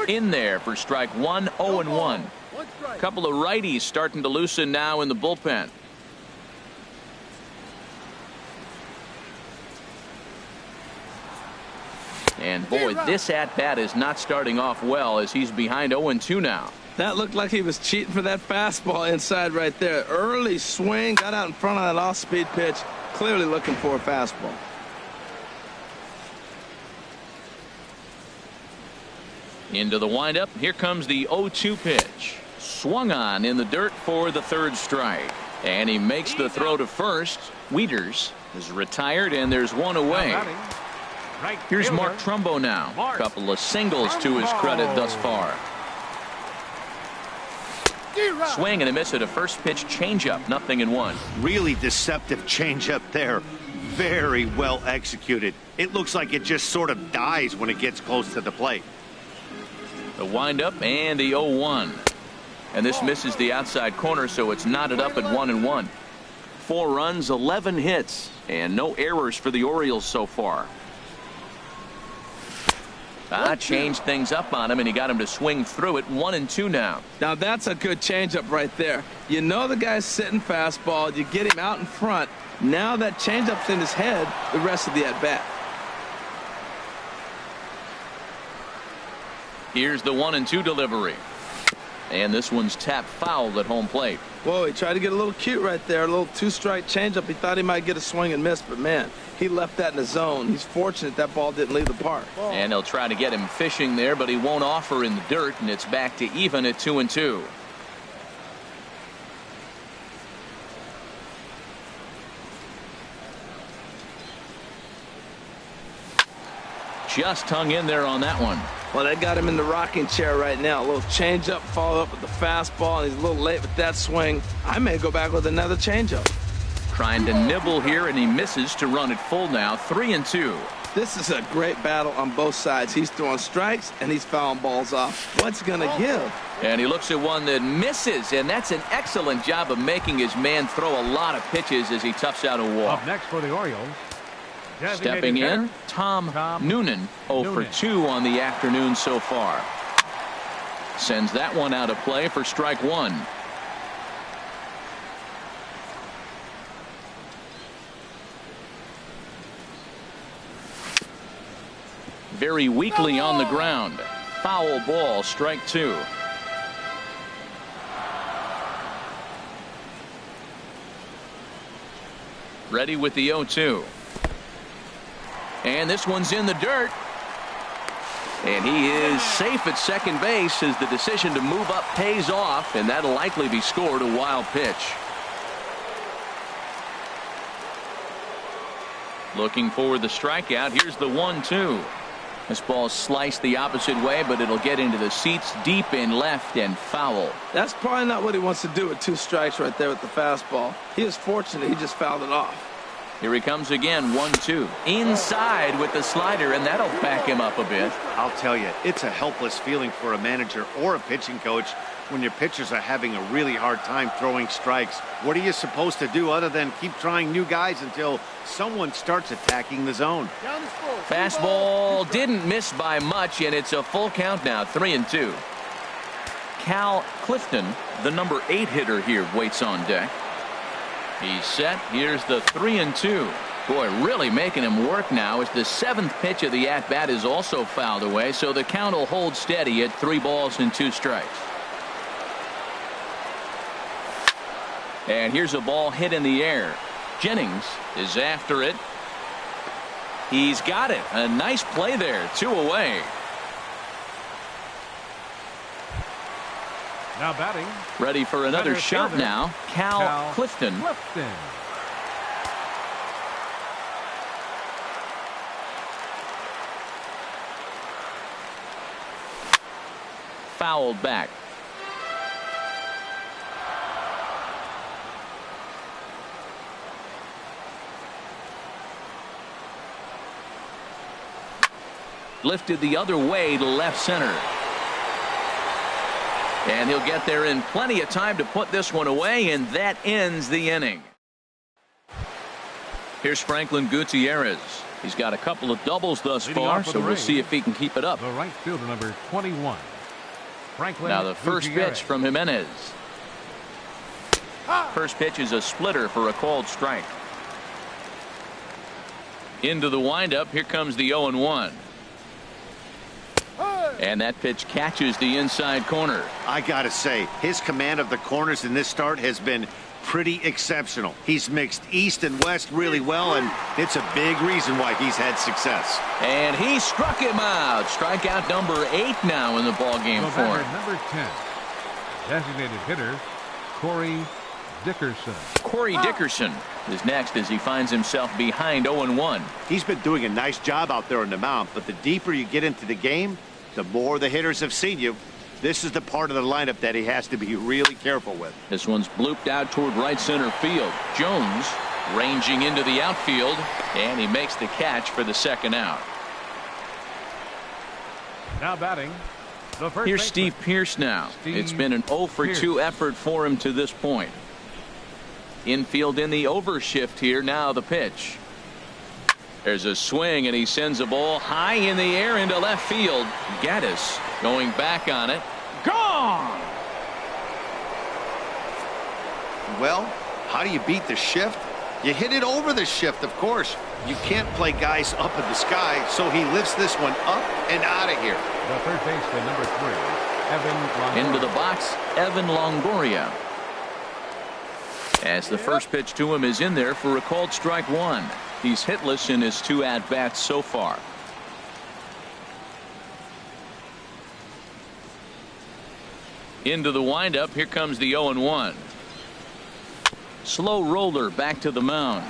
In there for strike 1, 0-1. Couple of righties starting to loosen now in the bullpen. And boy, this at-bat is not starting off well as he's behind 0-2 now. That looked like he was cheating for that fastball inside right there. Early swing, got out in front of that off-speed pitch, clearly looking for a fastball. Into the windup. Here comes the 0-2 pitch. Swung on in the dirt for the third strike. And he makes the throw to first. Wieters is retired, and there's one away. Here's Mark Trumbo now. A couple of singles to his credit thus far. Swing and a miss at a first pitch changeup. 0-1. Really deceptive changeup there. Very well executed. It looks like it just sort of dies when it gets close to the plate. The windup and the 0-1. And this misses the outside corner, so it's knotted up at 1-1. 4 runs, 11 hits, and no errors for the Orioles so far. Changed things up on him, and he got him to swing through it. 1-2 now. Now that's a good changeup right there. You know the guy's sitting fastball. You get him out in front. Now that changeup's in his head the rest of the at-bat. Here's the 1-2 delivery. And this one's tapped foul at home plate. Whoa, he tried to get a little cute right there. A little 2-strike changeup. He thought he might get a swing and miss, but man, he left that in the zone. He's fortunate that ball didn't leave the park. And they'll try to get him fishing there, but he won't offer in the dirt, and it's back to even at 2-2. Just hung in there on that one. Well, they got him in the rocking chair right now. A little changeup, followed up with the fastball, and he's a little late with that swing. I may go back with another changeup. Trying to nibble here, and he misses to run it full now. 3-2. This is a great battle on both sides. He's throwing strikes, and he's fouling balls off. What's he going to give? And he looks at one that misses, and that's an excellent job of making his man throw a lot of pitches as he toughs out a walk. Up next for the Orioles. Stepping in, Tom Noonan, 0 for 2 on the afternoon so far. Sends that one out of play for strike one. Very weakly on the ground. Foul ball, strike two. Ready with the 0-2. And this one's in the dirt. And he is safe at second base as the decision to move up pays off, and that'll likely be scored a wild pitch. Looking for the strikeout. Here's the 1-2. This ball sliced the opposite way, but it'll get into the seats deep in left and foul. That's probably not what he wants to do with 2 strikes right there with the fastball. He is fortunate he just fouled it off. Here he comes again, 1-2. Inside with the slider, and that'll back him up a bit. I'll tell you, it's a helpless feeling for a manager or a pitching coach when your pitchers are having a really hard time throwing strikes. What are you supposed to do other than keep trying new guys until someone starts attacking the zone? Fastball didn't miss by much, and it's a full count now, 3-2. Cal Clifton, the number 8 hitter here, waits on deck. He's set. Here's the 3-2. Boy, really making him work now as the 7th pitch of the at-bat is also fouled away, so the count will hold steady at 3 balls and 2 strikes. And here's a ball hit in the air. Jennings is after it. He's got it. A nice play there. 2 away. Now batting. Ready for another shot fielder, now. Cal Clifton. Fouled back. Lifted the other way to left center. And he'll get there in plenty of time to put this one away, and that ends the inning. Here's Franklin Gutierrez. He's got a couple of doubles thus far, so we'll see if he can keep it up. The right fielder, number 21. Franklin now the first pitch from Jimenez. First pitch is a splitter for a called strike. Into the windup. Here comes the 0-1. And that pitch catches the inside corner. I gotta say, his command of the corners in this start has been pretty exceptional. He's mixed east and west really well, and it's a big reason why he's had success. And he struck him out. Strikeout number 8 now in the ballgame for him. Number 10, designated hitter, Corey Dickerson. Corey Dickerson is next as he finds himself behind 0-1. He's been doing a nice job out there on the mound, but the deeper you get into the game, the more the hitters have seen you. This is the part of the lineup that he has to be really careful with. This one's blooped out toward right center field. Jones ranging into the outfield, and he makes the catch for the second out. Now batting, the first Here's baseman, Steve Pearce now. It's been an 0 for 2 effort for him to this point. Infield in the overshift here. Now the pitch. There's a swing, and he sends a ball high in the air into left field. Gaddis going back on it. Gone! Well, how do you beat the shift? You hit it over the shift, of course. You can't play guys up in the sky, so he lifts this one up and out of here. the third baseman, number 3, Evan Longoria. Into the box, Evan Longoria. As the first pitch to him is in there for a called strike 1. He's hitless in his 2 at-bats so far. Into the windup. Here comes the 0-1. Slow roller back to the mound.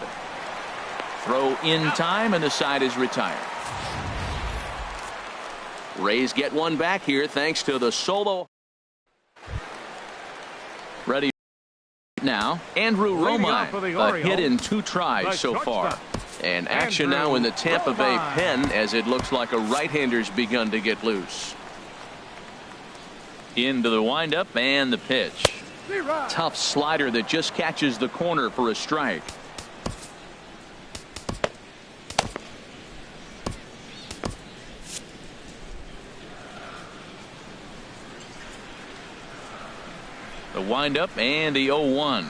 Throw in time, and the side is retired. Rays get one back here thanks to the solo. Ready now, Andrew Romine, a hit in 2 tries so far. And action now in the Tampa Bay pen as it looks like a right-hander's begun to get loose. Into the windup and the pitch. Tough slider that just catches the corner for a strike. The windup and the 0-1.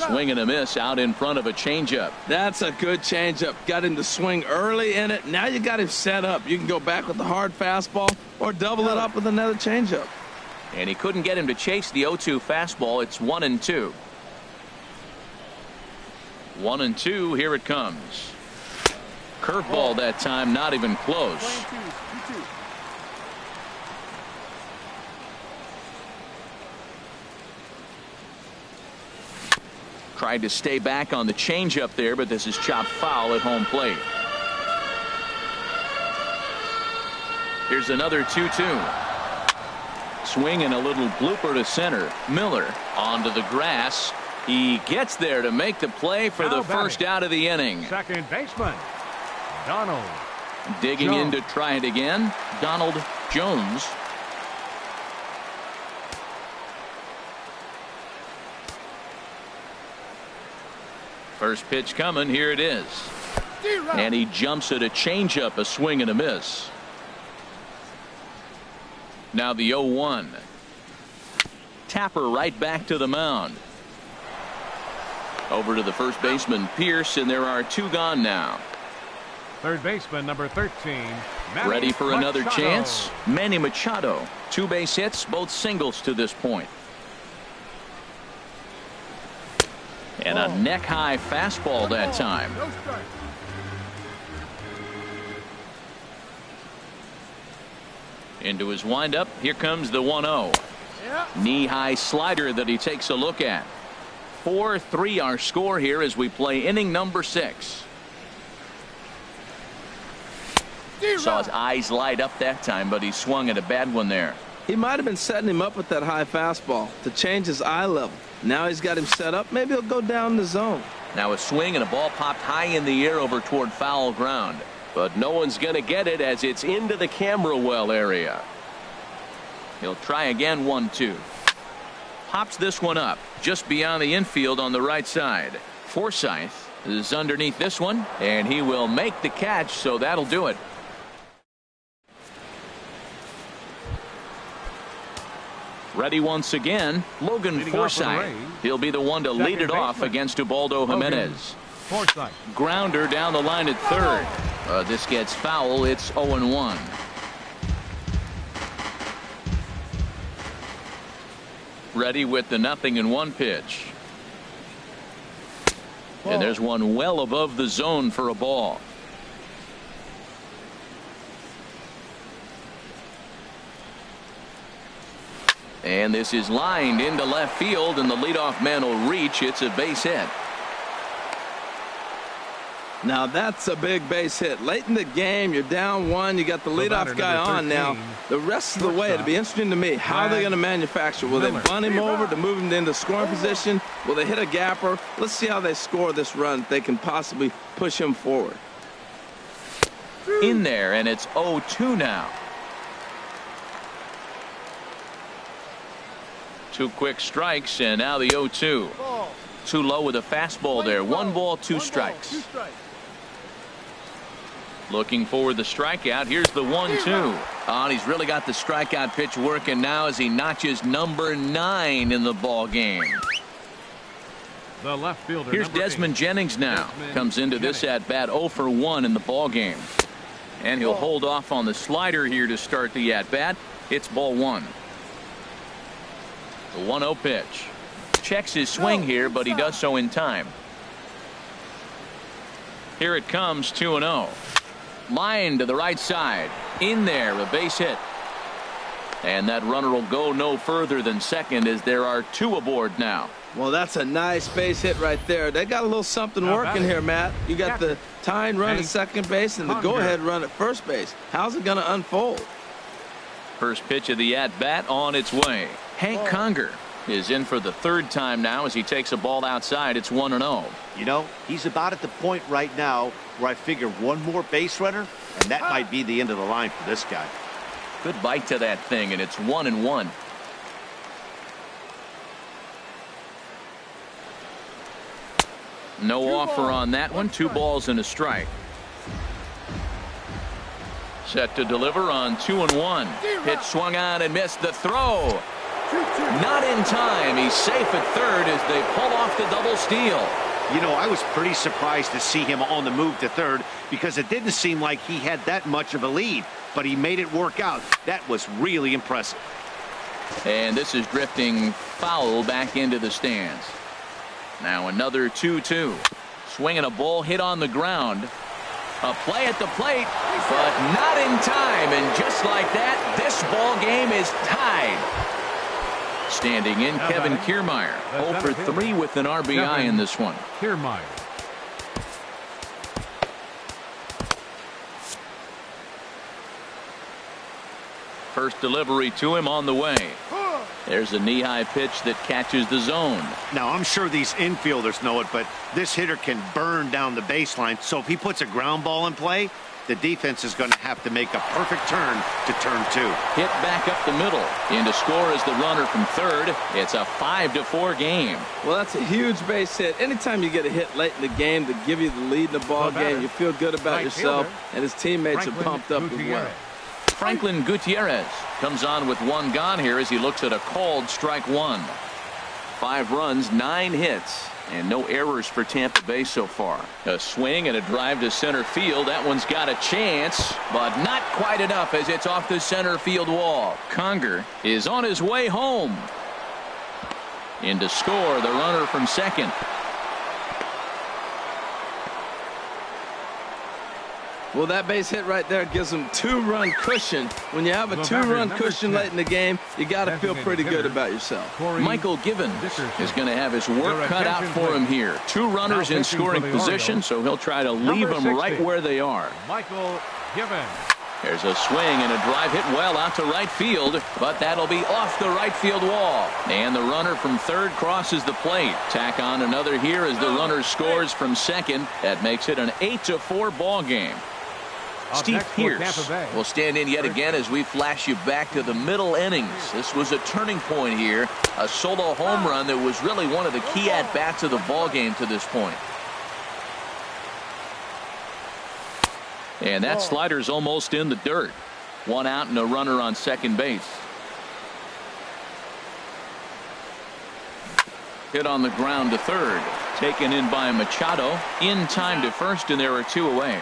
Swing and a miss out in front of a changeup. That's a good changeup. Got him to swing early in it. Now you got him set up. You can go back with the hard fastball or double it up with another changeup. And he couldn't get him to chase the 0-2 fastball. It's 1-2. 1-2. Here it comes. Curveball that time, not even close. Tried to stay back on the changeup there, but this is chopped foul at home plate. Here's another 2-2. Swing and a little blooper to center. Miller onto the grass. He gets there to make the play for the first out of the inning. Second baseman, Donald. Digging in to try it again, Donald Jones. First pitch coming. Here it is. And he jumps at a changeup, a swing and a miss. Now the 0-1. Tapper right back to the mound. Over to the first baseman, Pierce, and there are 2 gone now. Third baseman, number 13, Manny Ready for another Machado. chance? Manny Machado. 2 base hits, both singles to this point. And a neck-high fastball that time. Into his windup. Here comes the 1-0. Knee-high slider that he takes a look at. 4-3 our score here as we play inning number 6. Saw his eyes light up that time, but he swung at a bad one there. He might have been setting him up with that high fastball to change his eye level. Now he's got him set up. Maybe he'll go down the zone. Now a swing and a ball popped high in the air over toward foul ground. But no one's going to get it as it's into the camera well area. He'll try again. 1-2. Pops this one up just beyond the infield on the right side. Forsythe is underneath this one, and he will make the catch, so that'll do it. Ready once again, Logan Forsythe. He'll be the one to lead it off against Ubaldo Jimenez. Forsythe. Grounder down the line at third. This gets foul. It's 0-1. Ready with the 0-1 pitch. And there's one well above the zone for a ball. And this is lined into left field, and the leadoff man will reach. It's a base hit. Now that's a big base hit. Late in the game, you're down 1. You got the leadoff guy on now. The rest of the way, it'll be interesting to me. How are they going to manufacture? Will they bunt him over to move him into scoring position? Will they hit a gapper? Let's see how they score this run. If they can possibly push him forward. In there, and it's 0-2 now. 2 quick strikes, and now the 0-2. Too low with a fastball there. 1 ball, 2 strikes. Looking for the strikeout. Here's the 1-2. And he's really got the strikeout pitch working now as he notches number 9 in the ball game. The left fielder. Here's Desmond Jennings now. Comes into this at bat 0 for 1 in the ball game. And he'll hold off on the slider here to start the at bat. It's ball 1. The 1-0 pitch. Checks his swing here, but he does so in time. Here it comes, 2-0. Line to the right side. In there, a base hit. And that runner will go no further than second as there are 2 aboard now. Well, that's a nice base hit right there. They got a little something working here, Matt. You got the tying run at second base and the go-ahead run at first base. How's it going to unfold? First pitch of the at-bat on its way. Hank Conger is in for the 3rd time now as he takes a ball outside. It's 1-0. You know, he's about at the point right now where I figure one more base runner, and that might be the end of the line for this guy. Good bite to that thing, and it's 1-1. No offer on that one. 2 balls and a strike. Set to deliver on 2-1. Pitch swung on and missed. The throw. Not in time. He's safe at third as they pull off the double steal. You know, I was pretty surprised to see him on the move to third because it didn't seem like he had that much of a lead, but he made it work out. That was really impressive. And this is drifting foul back into the stands. Now another 2-2. Swinging a ball hit on the ground. A play at the plate, but not in time. And just like that, this ball game is tied. Standing in, Kevin Kiermaier. 0 for 3 with an RBI in this one. Kiermaier. First delivery to him on the way. There's a knee-high pitch that catches the zone. Now, I'm sure these infielders know it, but this hitter can burn down the baseline. So if he puts a ground ball in play, the defense is going to have to make a perfect turn to turn 2. Hit back up the middle. In to score is the runner from third. It's a 5-4 game. Well, that's a huge base hit. Anytime you get a hit late in the game to give you the lead in the ball game, you feel good about yourself, and his teammates are pumped up as well. Franklin Gutierrez comes on with 1 gone here as he looks at a called strike 1. 5 runs, 9 hits, and no errors for Tampa Bay so far. A swing and a drive to center field. That one's got a chance, but not quite enough as it's off the center field wall. Conger is on his way home. In to score, the runner from second. Well, that base hit right there gives them 2-run cushion. When you have a 2-run cushion late in the game, you got to feel pretty good about yourself. Michael Gibbons is going to have his work cut out for him here. 2 runners in scoring position, so he'll try to leave them right where they are. Michael Gibbons. There's a swing and a drive hit well out to right field, but that'll be off the right field wall. And the runner from third crosses the plate. Tack on another here as the runner scores from second. That makes it an 8-4 ball game. Steve Pierce will stand in yet again as we flash you back to the middle innings. This was a turning point here. A solo home run that was really one of the key at-bats of the ball game to this point. And that slider's almost in the dirt. 1 out and a runner on second base. Hit on the ground to third. Taken in by Machado. In time to first, and there are 2 away.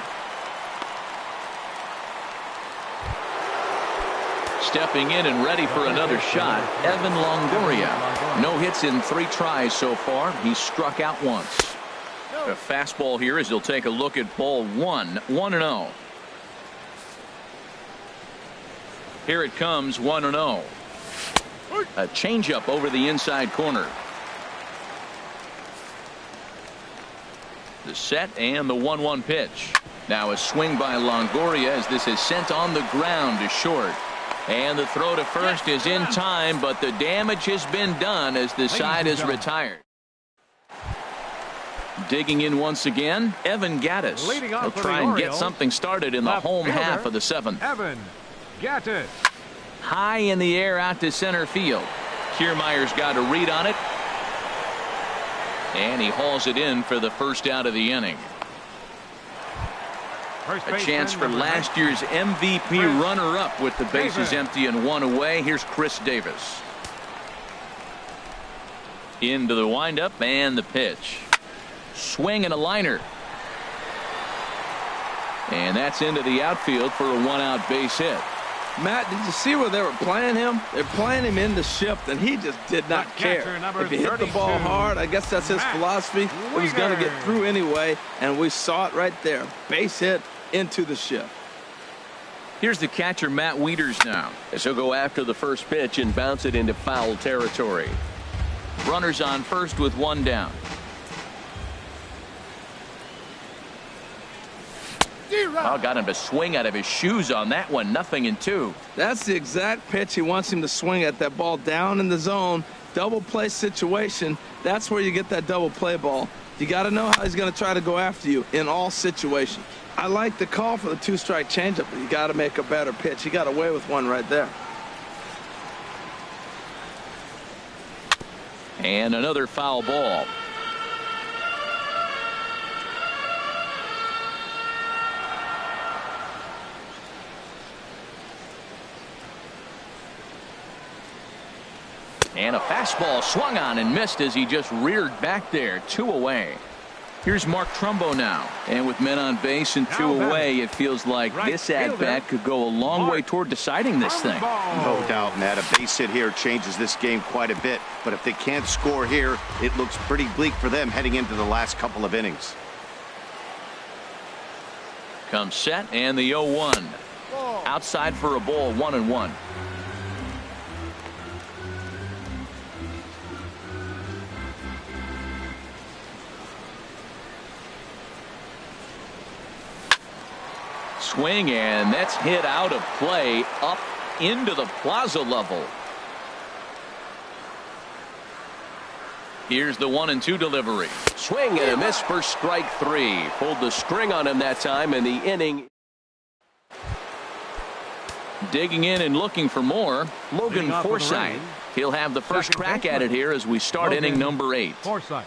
Stepping in and ready for another shot, Evan Longoria. No hits in 3 tries so far. He's struck out once. A fastball here as he'll take a look at ball 1. 1-0. Here it comes, 1-0. A changeup over the inside corner. The set and the 1-1 pitch. Now a swing by Longoria as this is sent on the ground to short. And the throw to first is in time, but the damage has been done as the side is retired. Digging in once again, Evan Gattis. He'll try and get something started in the home half of the 7th. Evan Gattis. High in the air out to center field. Kiermaier's got a read on it. And he hauls it in for the first out of the inning. A chance for last year's MVP runner-up with the bases empty and 1 away. Here's Chris Davis. Into the windup and the pitch. Swing and a liner. And that's into the outfield for a 1-out base hit. Matt, did you see where they were playing him? They're playing him in the shift, and he just did not care. If he hit the ball hard, I guess that's his philosophy. He was going to get through anyway, and we saw it right there. Base hit into the shift. Here's the catcher, Matt Wieters, now. As he'll go after the first pitch and bounce it into foul territory. Runners on first with 1 down. Oh, got him to swing out of his shoes on that one. 0-2. That's the exact pitch he wants him to swing at. That ball down in the zone. Double play situation. That's where you get that double play ball. You got to know how he's going to try to go after you in all situations. I like the call for the 2-strike changeup, but you got to make a better pitch. He got away with one right there. And another foul ball. And a fastball swung on and missed as he just reared back there. 2 away. Here's Mark Trumbo now. And with men on base and 2 away, it feels like this at-bat could go a long way toward deciding this thing. No doubt, Matt. A base hit here changes this game quite a bit. But if they can't score here, it looks pretty bleak for them heading into the last couple of innings. Comes set and the 0-1. Outside for a ball, 1-1. Swing, and that's hit out of play up into the plaza level. Here's the 1-2 delivery. Swing and a miss for strike 3. Pulled the string on him that time, and the inning. Digging in and looking for more, Logan Forsythe. He'll have the first crack at it here as we start inning number 8. Forsythe.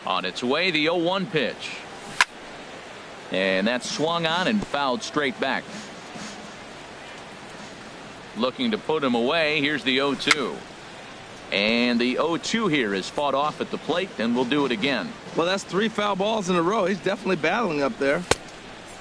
On its way, the 0-1 pitch. And that's swung on and fouled straight back. Looking to put him away. Here's the 0-2. And the 0-2 here is fought off at the plate, and we'll do it again. Well, that's 3 foul balls in a row. He's definitely battling up there.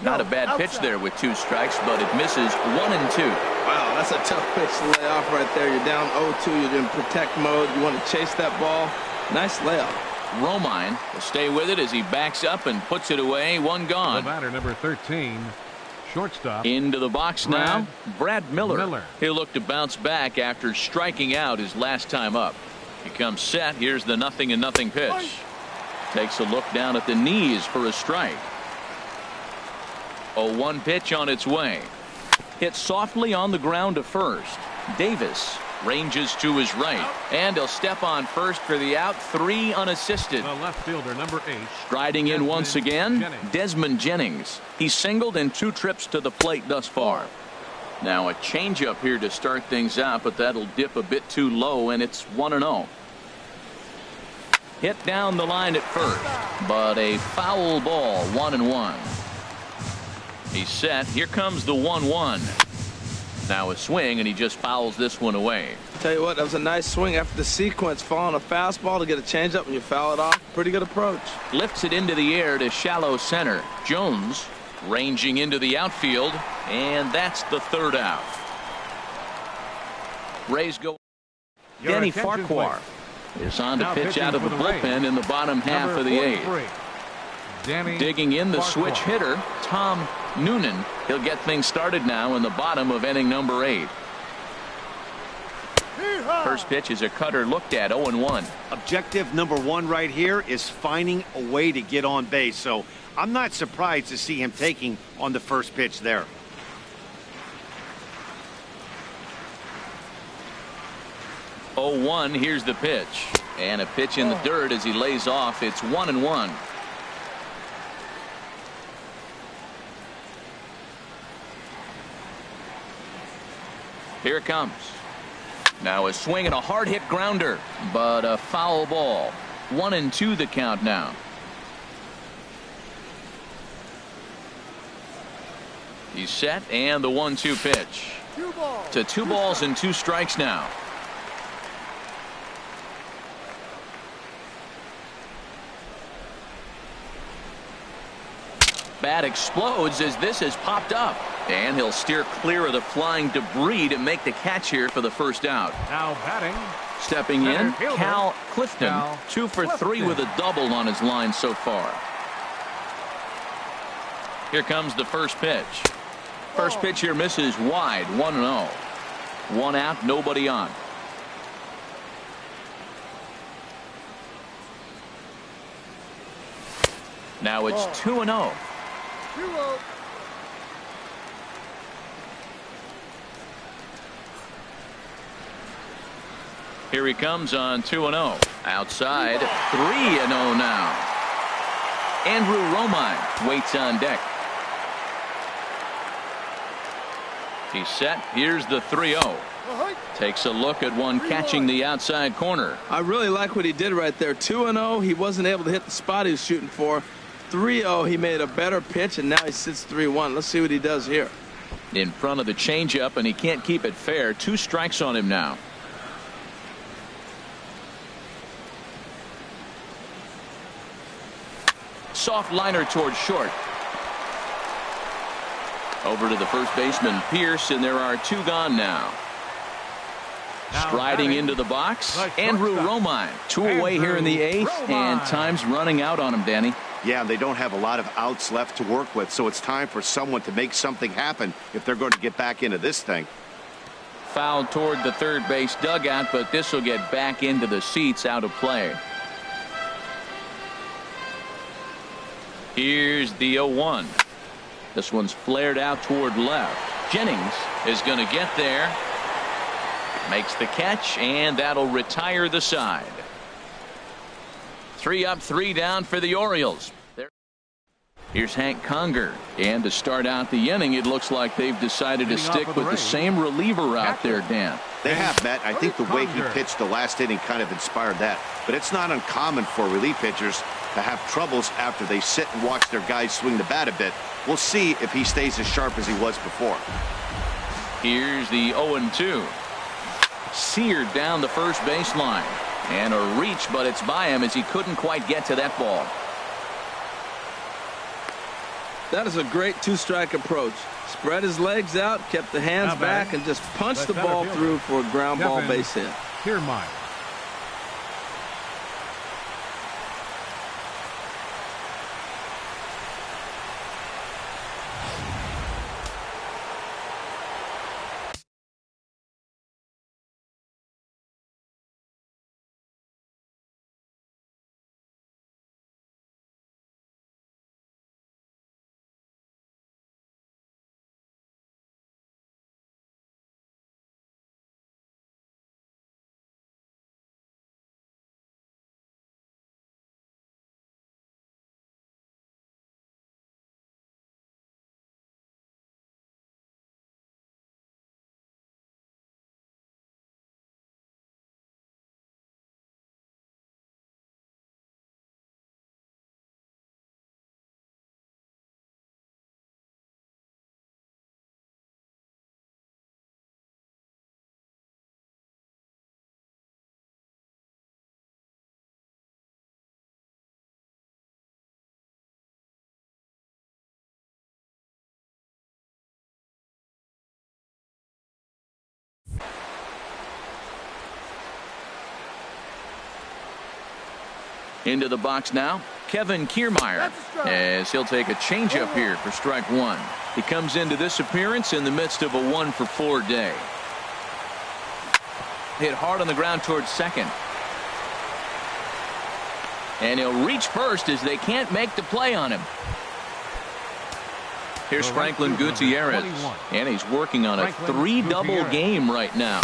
Not a bad pitch there with 2 strikes, but it misses 1-2. Wow, that's a tough pitch to lay off right there. You're down 0-2. You're in protect mode. You want to chase that ball. Nice layup. Romine will stay with it as he backs up and puts it away. 1 gone. The batter, number 13, shortstop. Into the box now, Brad Miller. He'll look to bounce back after striking out his last time up. He comes set. Here's the 0-0 pitch. Takes a look down at the knees for a strike. 0-1 pitch on its way. Hit softly on the ground to first. Davis ranges to his right, and he'll step on first for the out. 3 unassisted. The left fielder, number 8. Striding in once again, Desmond Jennings. He's singled in 2 trips to the plate thus far. Now a changeup here to start things out, but that'll dip a bit too low, and it's 1-0. Hit down the line at first, but a foul ball. 1-1. He's set. Here comes the 1-1. Now a swing, and he just fouls this one away. Tell you what, that was a nice swing after the sequence. Following a fastball to get a changeup and you foul it off. Pretty good approach. Lifts it into the air to shallow center. Jones ranging into the outfield, and that's the 3rd out. Rays go. Your Danny attention, Farquhar is on to Now pitch pitching out of the for the Rays, bullpen in the bottom half number of the 43, eighth. Danny Digging in, the Farquhar. switch hitter, Tom Noonan. He'll get things started now in the bottom of inning number 8. First pitch is a cutter looked at, 0-1. Objective number 1 right here is finding a way to get on base. So I'm not surprised to see him taking on the first pitch there. Here's the pitch. And a pitch in the dirt as he lays off. It's 1-1. Here it comes. Now a swing and a hard hit grounder, but a foul ball. 1-2 the count now. He's set, and the 1-2 pitch. To 2 balls and 2 strikes now. Bat explodes as this has popped up. And he'll steer clear of the flying debris to make the catch here for the first out. Now batting. Stepping in, Fielder, Cal Clifton. Cal 2 for 3 Clifton. with a double on his line so far. Here comes the first pitch. First pitch here misses wide, 1-0. 1 out, nobody on. Now it's 2-0. Here he comes on 2-0. Outside, 3-0 now. Andrew Romine waits on deck. He's set. Here's the 3-0. Takes a look at one catching the outside corner. I really like what he did right there. 2-0. He wasn't able to hit the spot he was shooting for. 3-0. He made a better pitch, and now he sits 3-1. Let's see what he does here. In front of the changeup, and he can't keep it fair. 2 strikes on him now. Soft liner towards short. Over to the first baseman, Pierce, and there are 2 gone now. Striding into the box, Andrew Romine. 2 away here in the 8th, and time's running out on him, Danny. Yeah, they don't have a lot of outs left to work with, so it's time for someone to make something happen if they're going to get back into this thing. Foul toward the third base dugout, but this will get back into the seats, out of play. Here's the 0-1. This one's flared out toward left. Jennings is going to get there. Makes the catch, and that'll retire the side. 3 up, 3 down for the Orioles. Here's Hank Conger, and to start out the inning, it looks like they've decided to stick with the same reliever out there, Dan. They have, Matt. I think the way he pitched the last inning kind of inspired that. But it's not uncommon for relief pitchers to have troubles after they sit and watch their guys swing the bat a bit. We'll see if he stays as sharp as he was before. Here's the 0-2. Seared down the first baseline. And a reach, but it's by him as he couldn't quite get to that ball. That is a great 2-strike approach. Spread his legs out, kept the hands back, and just punched the ball through for a ground ball base hit. Kiermaier. Into the box now, Kevin Kiermaier, as he'll take a changeup here for strike one. He comes into this appearance in the midst of a 1-for-4 day. Hit hard on the ground towards second. And he'll reach first as they can't make the play on him. Here's Franklin Gutierrez, and he's working on a 3-double game right now.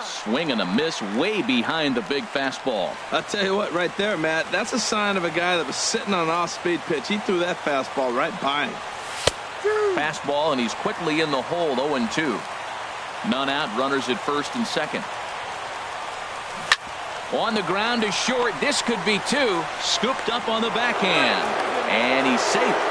Swing and a miss way behind the big fastball. I'll tell you what, right there, Matt, that's a sign of a guy that was sitting on an off-speed pitch. He threw that fastball right by him. Fastball, and he's quickly in the hole, 0-2. None out, runners at first and second. On the ground to short, this could be two. Scooped up on the backhand, and he's safe.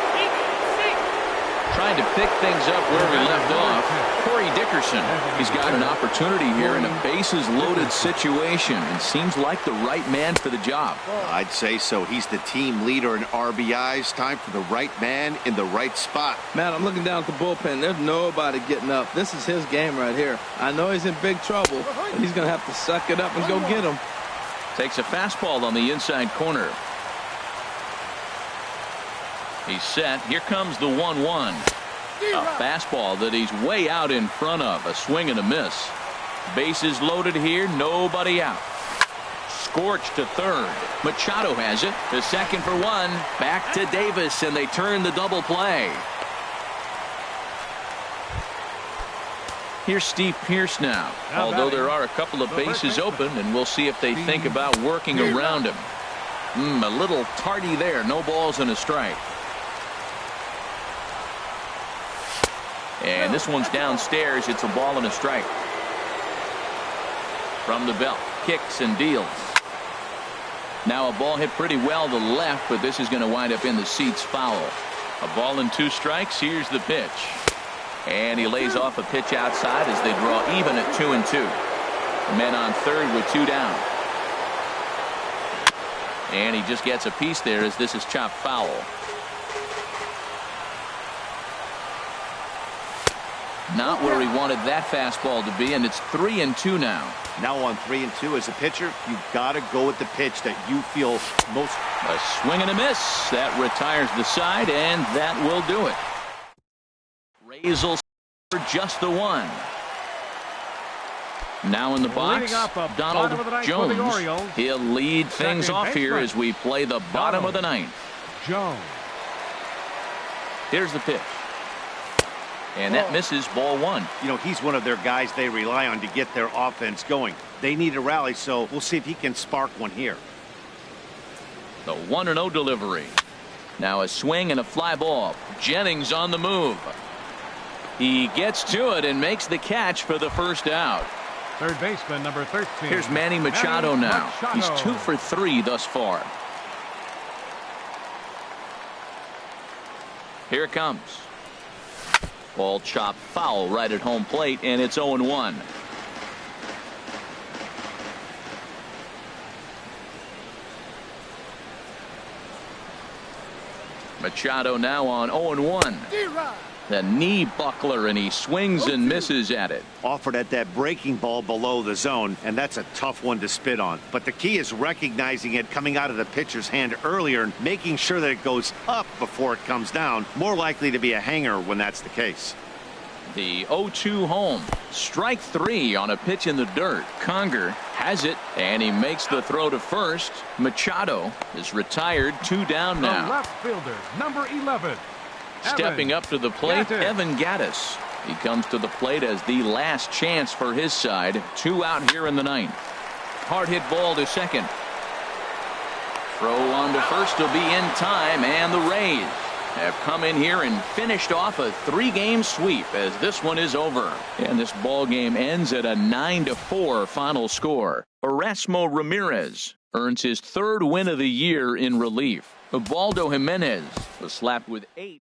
Trying to pick things up where we left off. Corey Dickerson, he's got an opportunity here in a bases-loaded situation and seems like the right man for the job. I'd say so. He's the team leader in RBIs. Time for the right man in the right spot. Man, I'm looking down at the bullpen. There's nobody getting up. This is his game right here. I know he's in big trouble, but he's going to have to suck it up and go get him. Takes a fastball on the inside corner. He's set. Here comes the 1-1. A fastball that he's way out in front of. A swing and a miss. Bases loaded here. Nobody out. Scorched to third. Machado has it. To second for one. Back to Davis, and they turn the double play. Here's Steve Pearce now. Although there are a couple of bases open, and we'll see if they think about working around him. A little tardy there. No balls and a strike. And this one's downstairs. It's a ball and a strike. From the belt, kicks and deals. Now a ball hit pretty well to left, but this is going to wind up in the seats foul. A ball and 2 strikes. Here's the pitch. And he lays off a pitch outside as they draw even at 2-2. Men on third with 2 down. And he just gets a piece there as this is chopped foul. Not where he wanted that fastball to be, and it's 3-2 now. Now on 3-2 as a pitcher, you've got to go with the pitch that you feel most. A swing and a miss. That retires the side, and that will do it. Rays will score just the one. Now in the box, Donald Jones. He'll lead things off here as we play the bottom of the ninth. Jones. Here's the pitch. And that misses, ball 1. You know, he's one of their guys they rely on to get their offense going. They need a rally, so we'll see if he can spark one here. The 1-0 delivery. Now a swing and a fly ball. Jennings on the move. He gets to it and makes the catch for the first out. Third baseman, number 13. Here's Manny Machado now. He's 2 for 3 thus far. Here it comes. Ball chopped foul right at home plate, and it's 0-1. Machado now on 0-1. The knee buckler, and he swings and misses at it. Offered at that breaking ball below the zone, and that's a tough one to spit on. But the key is recognizing it coming out of the pitcher's hand earlier and making sure that it goes up before it comes down. More likely to be a hanger when that's the case. The 0-2 home. Strike 3 on a pitch in the dirt. Conger has it, and he makes the throw to first. Machado is retired, 2 down now. The left fielder, number 11. Stepping up to the plate, Gaddis. Evan Gaddis. He comes to the plate as the last chance for his side. 2 out here in the ninth. Hard hit ball to second. Throw on to first will be in time, and the Rays have come in here and finished off a 3-game sweep as this one is over. And this ball game ends at a 9-4 final score. Erasmo Ramirez earns his 3rd win of the year in relief. Ubaldo Jimenez was slapped with 8.